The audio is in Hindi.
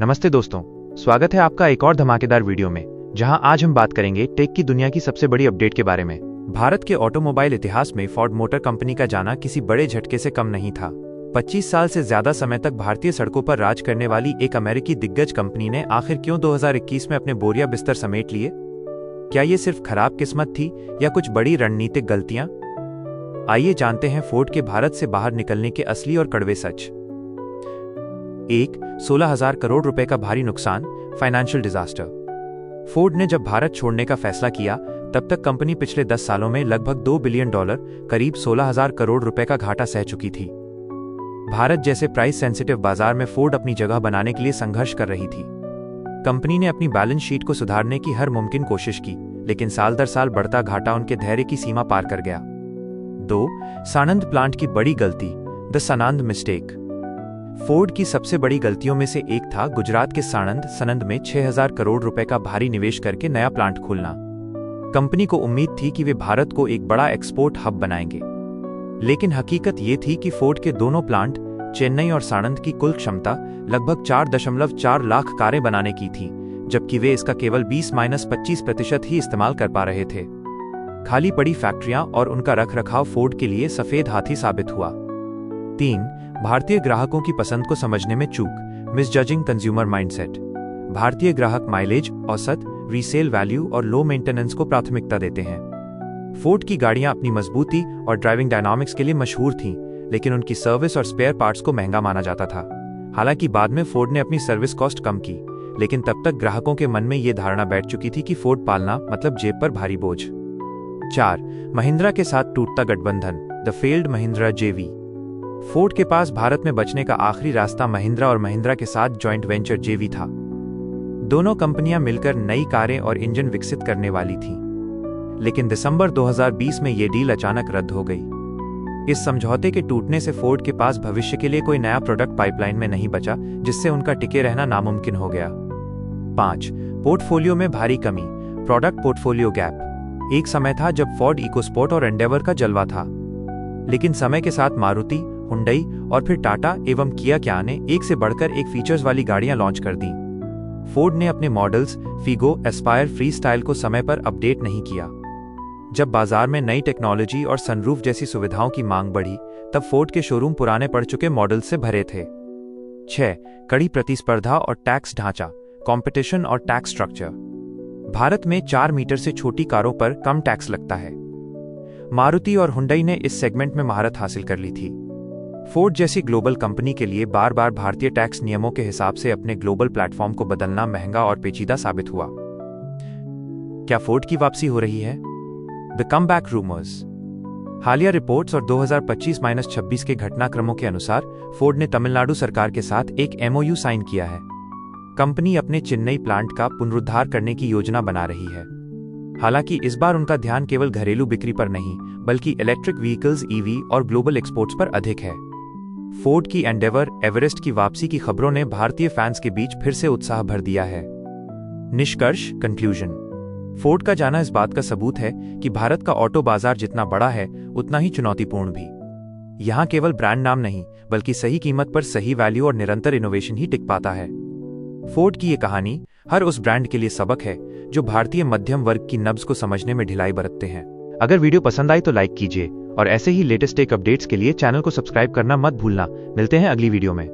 नमस्ते दोस्तों, स्वागत है आपका एक और धमाकेदार वीडियो में, जहां आज हम बात करेंगे टेक की दुनिया की सबसे बड़ी अपडेट के बारे में। भारत के ऑटोमोबाइल इतिहास में फोर्ड मोटर कंपनी का जाना किसी बड़े झटके से कम नहीं था। 25 साल से ज्यादा समय तक भारतीय सड़कों पर राज करने वाली एक अमेरिकी दिग्गज कंपनी ने आखिर क्यों 2021 में अपने बोरिया बिस्तर समेट लिए? क्या ये सिर्फ खराब किस्मत थी या कुछ बड़ी रणनीतिक गलतियां? आइए जानते हैं फोर्ड के भारत से बाहर निकलने के असली और कड़वे सच। 16,000 करोड़ रुपए का भारी नुकसान, फाइनेंशियल डिजास्टर। फोर्ड ने जब भारत छोड़ने का फैसला किया, तब तक कंपनी पिछले 10 सालों में लगभग $2 बिलियन, करीब 16,000 करोड़ रुपए का घाटा सह चुकी थी। भारत जैसे प्राइस सेंसिटिव बाजार में फोर्ड अपनी जगह बनाने के लिए संघर्ष कर रही थी। कंपनी ने अपनी बैलेंस शीट को सुधारने की हर मुमकिन कोशिश की, लेकिन साल दर साल बढ़ता घाटा उनके धैर्य की सीमा पार कर गया। 2. सानंद प्लांट की बड़ी गलती, द सानंद मिस्टेक। फोर्ड की सबसे बड़ी गलतियों में से एक था गुजरात के सानंद में 6,000 करोड़ रुपए का भारी निवेश करके नया प्लांट खोलना। कंपनी को उम्मीद थी कि वे भारत को एक बड़ा एक्सपोर्ट हब बनाएंगे, लेकिन हकीकत ये थी कि फोर्ड के दोनों प्लांट, चेन्नई और सानंद की कुल क्षमता लगभग 4.4 लाख कारें बनाने की थी, जबकि वे इसका केवल 20-25% ही इस्तेमाल कर पा रहे थे। खाली पड़ी फैक्ट्रियां और उनका रखरखाव फोर्ड के लिए सफेद हाथी साबित हुआ। 3. भारतीय ग्राहकों की पसंद को समझने में चूक, मिसजजिंग कंज्यूमर माइंडसेट। भारतीय ग्राहक माइलेज, औसत, रीसेल वैल्यू और लो मेंटेनेंस को प्राथमिकता देते हैं। फोर्ड की गाड़ियां अपनी मजबूती और ड्राइविंग डायनामिक्स के लिए मशहूर थीं, लेकिन उनकी सर्विस और स्पेयर पार्ट्स को महंगा माना जाता था। हालांकि बाद में फोर्ड ने अपनी सर्विस कॉस्ट कम की, लेकिन तब तक ग्राहकों के मन में यह धारणा बैठ चुकी थी कि फोर्ड पालना मतलब जेब पर भारी बोझ। 4. महिंद्रा के साथ टूटता गठबंधन, द फेल्ड महिंद्रा जेवी। फोर्ड के पास भारत में बचने का आखिरी रास्ता महिंद्रा और महिंद्रा के साथ जॉइंट वेंचर जेवी था। दोनों कंपनियां मिलकर नई कारें और इंजन विकसित करने वाली थीं, लेकिन दिसंबर 2020 में यह डील अचानक रद्द हो गई। इस समझौते के टूटने से फोर्ड के पास भविष्य के लिए कोई नया प्रोडक्ट पाइपलाइन में नहीं बचा, जिससे उनका टिके रहना नामुमकिन हो गया। 5. पोर्टफोलियो में भारी कमी, प्रोडक्ट पोर्टफोलियो गैप। एक समय था जब फोर्ड इकोस्पोर्ट और एंडेवर का जलवा था, लेकिन समय के साथ मारुति, हुंडई और फिर टाटा एवं किया ने एक से बढ़कर एक फीचर्स वाली गाड़ियां लॉन्च कर दी। फोर्ड ने अपने मॉडल्स फिगो, एस्पायर, फ्रीस्टाइल को समय पर अपडेट नहीं किया। जब बाजार में नई टेक्नोलॉजी और सनरूफ जैसी सुविधाओं की मांग बढ़ी, तब फोर्ड के शोरूम पुराने पड़ चुके मॉडल्स से भरे थे। 6. कड़ी प्रतिस्पर्धा और टैक्स ढांचा, कंपटीशन और टैक्स स्ट्रक्चर। भारत में 4 मीटर से छोटी कारों पर कम टैक्स लगता है। मारुति और हुंडई ने इस सेगमेंट में महारत हासिल कर ली थी। फोर्ड जैसी ग्लोबल कंपनी के लिए बार बार भारतीय टैक्स नियमों के हिसाब से अपने ग्लोबल प्लेटफॉर्म को बदलना महंगा और पेचीदा साबित हुआ। क्या फोर्ड की वापसी हो रही है? The comeback rumours. हालिया रिपोर्ट्स और 2025-26 के घटनाक्रमों के अनुसार फोर्ड ने तमिलनाडु सरकार के साथ एक MOU साइन किया है। कंपनी अपने चेन्नई प्लांट का पुनरुद्धार करने की योजना बना रही है। हालांकि इस बार उनका ध्यान केवल घरेलू बिक्री पर नहीं, बल्कि इलेक्ट्रिक व्हीकल्स EV और ग्लोबल एक्सपोर्ट्स पर अधिक है। फोर्ड की एंडेवर, एवरेस्ट की वापसी की खबरों ने भारतीय फैंस के बीच फिर से उत्साह भर दिया है। निष्कर्ष, कंक्लूजन। फोर्ड का जाना इस बात का सबूत है कि भारत का ऑटो बाजार जितना बड़ा है, उतना ही चुनौतीपूर्ण भी। यहाँ केवल ब्रांड नाम नहीं, बल्कि सही कीमत पर सही वैल्यू और निरंतर इनोवेशन ही टिक पाता है। फोर्ड की ये कहानी हर उस ब्रांड के लिए सबक है जो भारतीय मध्यम वर्ग की नब्ज को समझने में ढिलाई बरतते हैं। अगर वीडियो पसंद आई तो लाइक कीजिए और ऐसे ही लेटेस्ट टेक अपडेट्स के लिए चैनल को सब्सक्राइब करना मत भूलना। मिलते हैं अगली वीडियो में।